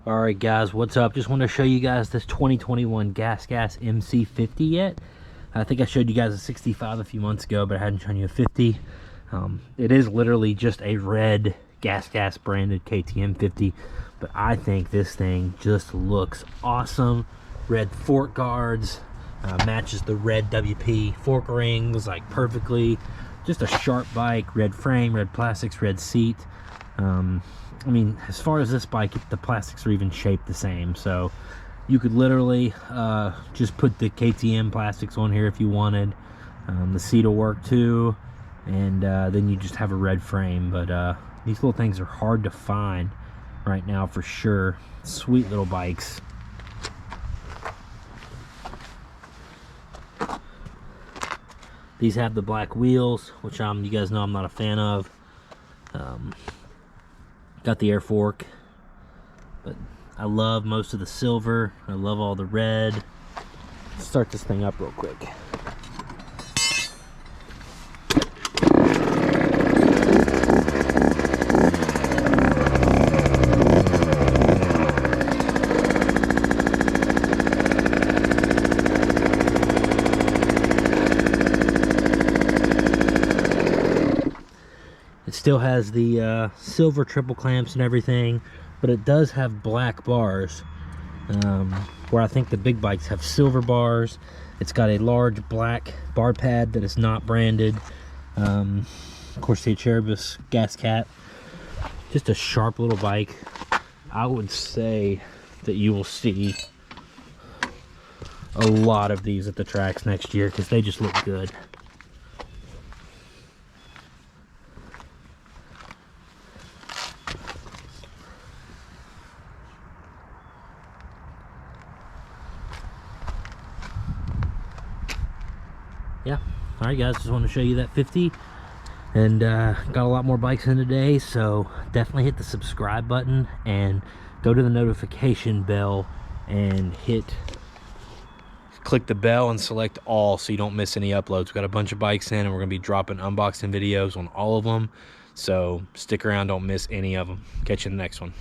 All right, guys, what's up? Just want to show you guys this 2021 GasGas MC50 yet. I think I showed you guys a 65 a few months ago, but I hadn't shown you a 50. It is literally just a red GasGas branded KTM 50, but I think this thing just looks awesome. Red fork guards, matches the red WP fork rings like perfectly. Just a sharp bike, red frame, red plastics, red seat. I mean, as far as this bike, the plastics are even shaped the same, so you could literally just put the KTM plastics on here if you wanted. The seat will work too, and then you just have a red frame. But these little things are hard to find right now for sure. Sweet little bikes. These have the black wheels, which you guys know I'm not a fan of. Got the air fork, but I love most of the silver. I love all the red. Let's start this thing up real quick. It still has the silver triple clamps and everything, but it does have black bars, where I think the big bikes have silver bars. It's got a large black bar pad that is not branded. Of course, the Cherubus Gas Cat. Just a sharp little bike. I would say that you will see a lot of these at the tracks next year because they just look good. Yeah, all right guys, just want to show you that 50, and got a lot more bikes in today, so definitely hit the subscribe button and go to the notification bell and click the bell and select all so you don't miss any uploads. We've got a bunch of bikes in and we're gonna be dropping unboxing videos on all of them, so stick around, don't miss any of them. Catch you in the next one.